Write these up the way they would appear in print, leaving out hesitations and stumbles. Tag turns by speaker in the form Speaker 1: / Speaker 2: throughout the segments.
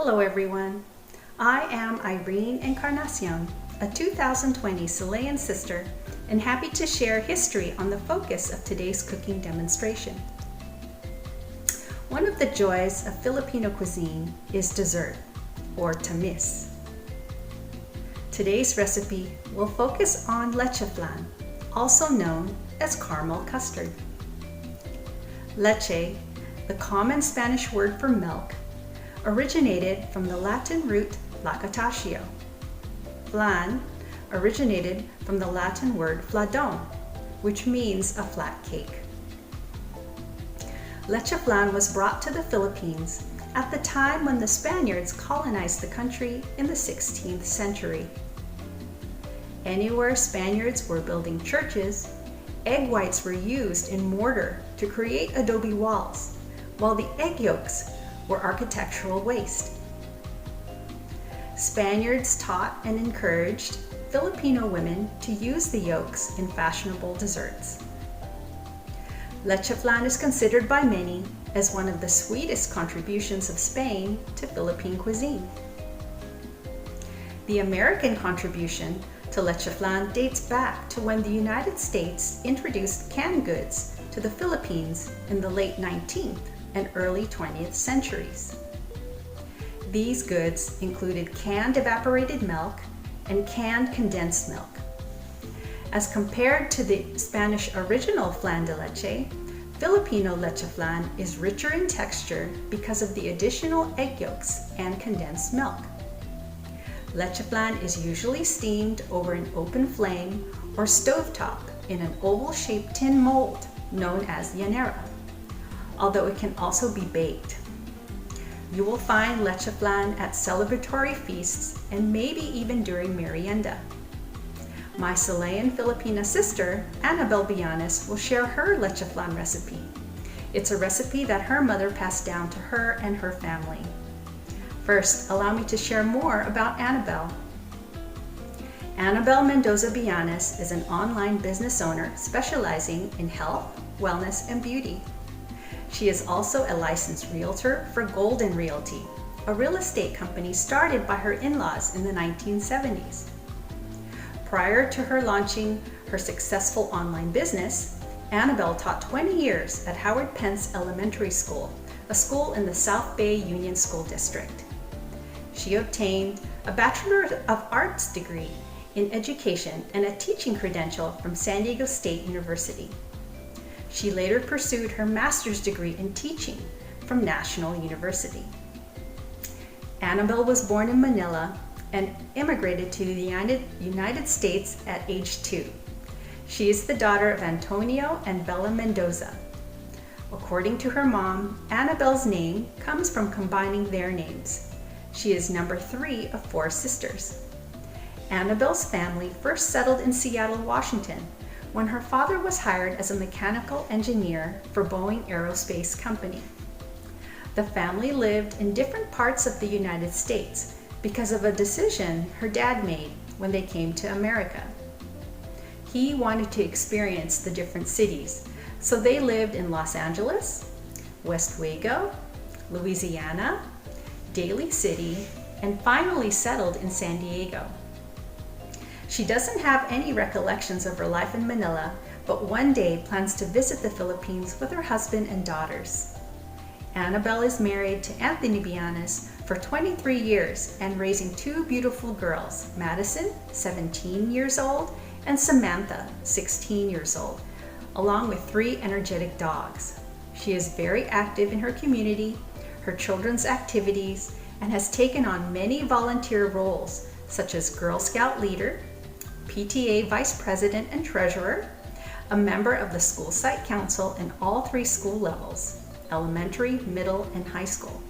Speaker 1: Hello everyone, I am Irene Encarnacion, a 2020 Silayan sister, and happy to share history on the focus of today's cooking demonstration. One of the joys of Filipino cuisine is dessert, or tamis. Today's recipe will focus on leche flan, also known as caramel custard. Leche, the common Spanish word for milk, originated from the Latin root lactatio. Flan originated from the Latin word fladon, which means a flat cake. Leche flan was brought to the Philippines at the time when the Spaniards colonized the country in the 16th century. Anywhere Spaniards were building churches, egg whites were used in mortar to create adobe walls, while the egg yolks were architectural waste. Spaniards taught and encouraged Filipino women to use the yolks in fashionable desserts. Leche flan is considered by many as one of the sweetest contributions of Spain to Philippine cuisine. The American contribution to leche flan dates back to when the United States introduced canned goods to the Philippines in the late 19th and early 20th centuries. These goods included canned evaporated milk and canned condensed milk. As compared to the Spanish original flan de leche, Filipino leche flan is richer in texture because of the additional egg yolks and condensed milk. Leche flan is usually steamed over an open flame or stovetop in an oval-shaped tin mold known as llanera, although it can also be baked. You will find leche flan at celebratory feasts and maybe even during merienda. My Silayan Filipina sister, Annabel Bianes, will share her leche flan recipe. It's a recipe that her mother passed down to her and her family. First, allow me to share more about Annabel. Annabel Mendoza Bianes is an online business owner specializing in health, wellness, and beauty. She is also a licensed realtor for Golden Realty, a real estate company started by her in-laws in the 1970s. Prior to her launching her successful online business, Annabel taught 20 years at Howard Pence Elementary School, a school in the South Bay Union School District. She obtained a Bachelor of Arts degree in education and a teaching credential from San Diego State University. She later pursued her master's degree in teaching from National University. Annabel was born in Manila and immigrated to the United States at age 2. She is the daughter of Antonio and Bella Mendoza. According to her mom, Annabel's name comes from combining their names. She is number 3 of 4 sisters. Annabel's family first settled in Seattle, Washington, when her father was hired as a mechanical engineer for Boeing Aerospace Company. The family lived in different parts of the United States because of a decision her dad made when they came to America. He wanted to experience the different cities, so they lived in Los Angeles, Westwego, Louisiana, Daly City, and finally settled in San Diego. She doesn't have any recollections of her life in Manila, but one day plans to visit the Philippines with her husband and daughters. Annabel is married to Anthony Bianes for 23 years and raising 2 beautiful girls, Madison, 17 years old, and Samantha, 16 years old, along with 3 energetic dogs. She is very active in her community, her children's activities, and has taken on many volunteer roles such as Girl Scout leader, PTA Vice President and Treasurer, a member of the School Site Council in all 3 school levels, elementary, middle, and high school.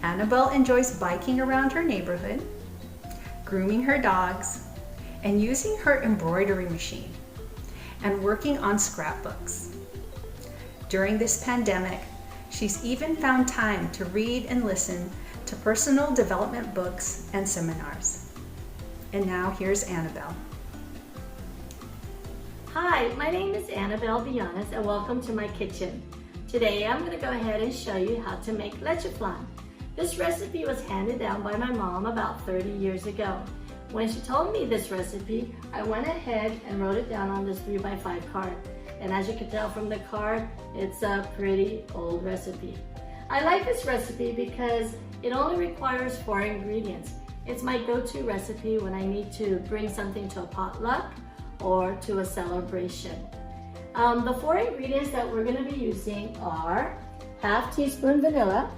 Speaker 1: Annabel enjoys biking around her neighborhood, grooming her dogs, and using her embroidery machine, and working on scrapbooks. During this pandemic, she's even found time to read and listen to personal development books and seminars. And now here's Annabel.
Speaker 2: Hi, my name is Annabel Bianes and welcome to my kitchen. Today I'm going to go ahead and show you how to make leche flan. This recipe was handed down by my mom about 30 years ago. When she told me this recipe, I went ahead and wrote it down on this 3x5 card. And as you can tell from the card, it's a pretty old recipe. I like this recipe because it only requires 4 ingredients. It's my go-to recipe when I need to bring something to a potluck or to a celebration. The 4 ingredients that we're going to be using are half teaspoon vanilla,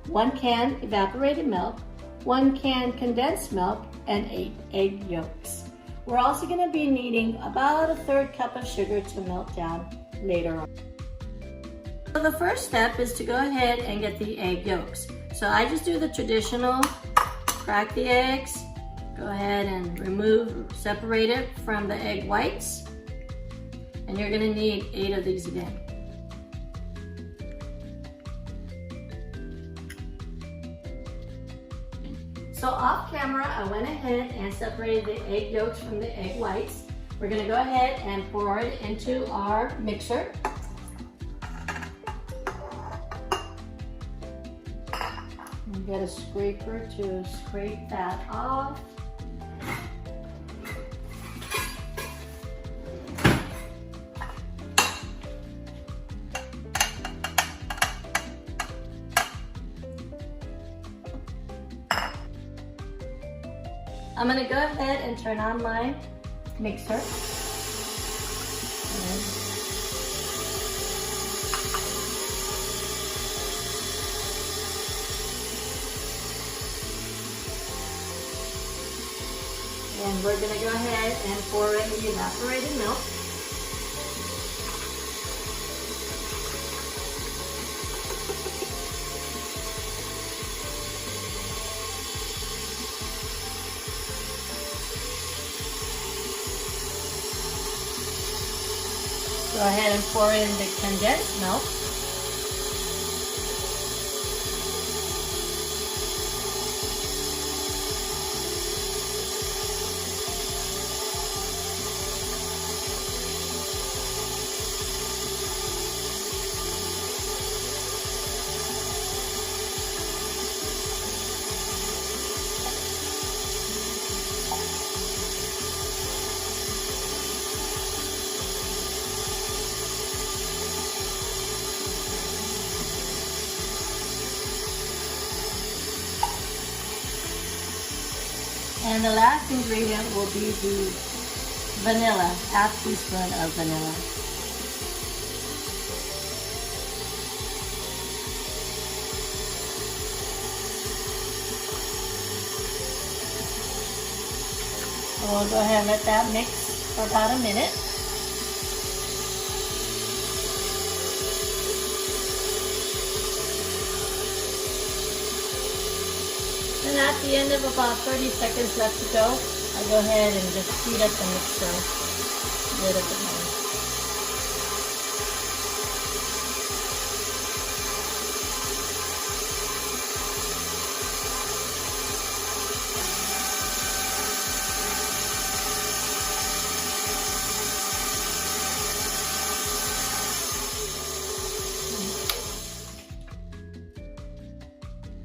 Speaker 2: 1 can evaporated milk, 1 can condensed milk, and 8 egg yolks. We're also going to be needing about a 1/3 cup of sugar to melt down later on. So the first step is to go ahead and get the egg yolks. So I just do the traditional, crack the eggs, go ahead and separate it from the egg whites. And you're going to need 8 of these again. So off camera, I went ahead and separated the egg yolks from the egg whites. We're going to go ahead and pour it into our mixer. And get a scraper to scrape that off. I'm going to go ahead and turn on my mixer. And we're going to go ahead and pour in the evaporated milk. Go ahead and pour in the condensed milk. And the last ingredient will be the vanilla, half teaspoon of vanilla. So we'll go ahead and let that mix for about a minute. And at the end of about 30 seconds left to go, I go ahead and just heat up the mixer a little bit more.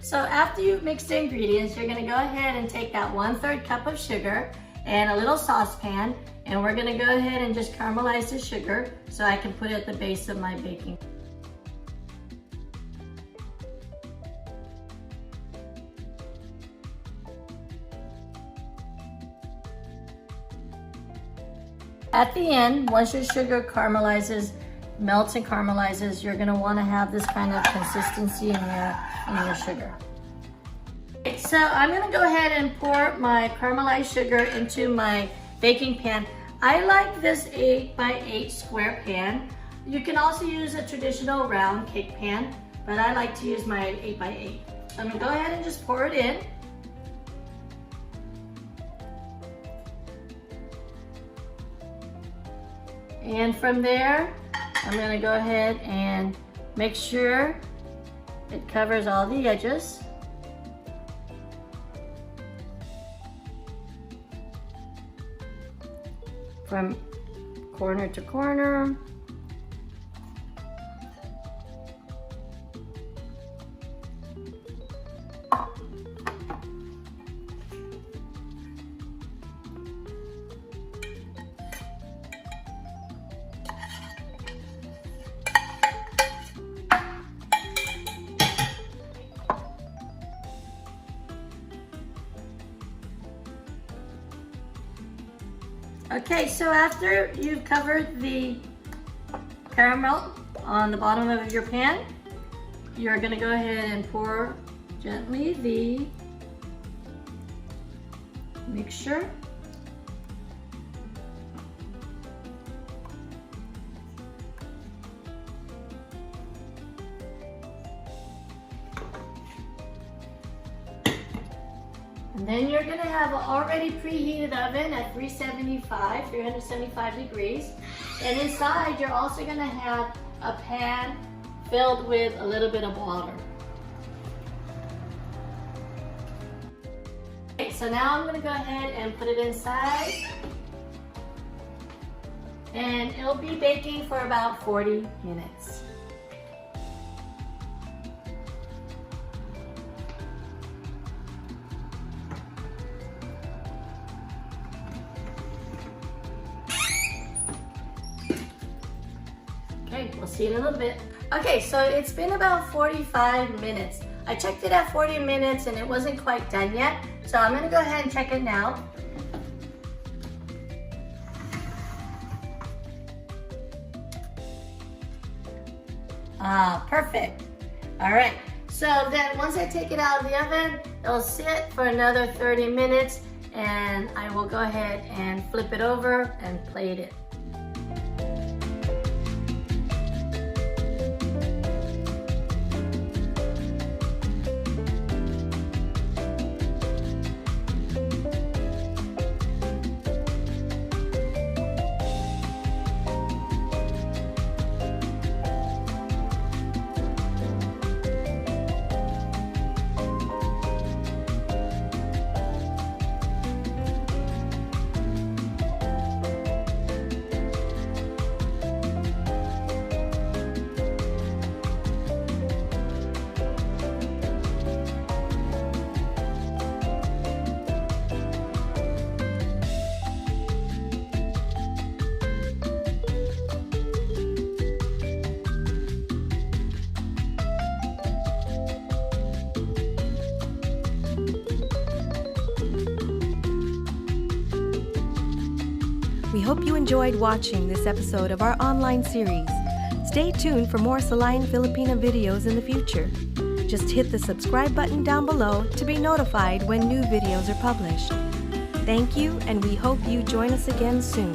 Speaker 2: So after you've mixed the ingredients, you're going to go ahead and take that 1/3 cup of sugar and a little saucepan, and we're going to go ahead and just caramelize the sugar so I can put it at the base of my baking. At the end, once your sugar caramelizes, melts and caramelizes, you're going to want to have this kind of consistency in your sugar. So I'm going to go ahead and pour my caramelized sugar into my baking pan. I like this 8x8 square pan. You can also use a traditional round cake pan, but I like to use my 8x8. So I'm going to go ahead and just pour it in. And from there, I'm going to go ahead and make sure it covers all the edges. From corner to corner. Okay, so after you've covered the caramel on the bottom of your pan, you're gonna go ahead and pour gently the mixture. And then you're gonna have an already preheated oven at 375 degrees. And inside, you're also gonna have a pan filled with a little bit of water. Okay, so now I'm gonna go ahead and put it inside. And it'll be baking for about 40 minutes. Okay, we'll see in a little bit. Okay, so it's been about 45 minutes. I checked it at 40 minutes and it wasn't quite done yet. So I'm gonna go ahead and check it now. Ah, perfect. All right, so then once I take it out of the oven, it'll sit for another 30 minutes and I will go ahead and flip it over and plate it.
Speaker 3: We hope you enjoyed watching this episode of our online series. Stay tuned for more Silayan Filipina videos in the future. Just hit the subscribe button down below to be notified when new videos are published. Thank you, and we hope you join us again soon.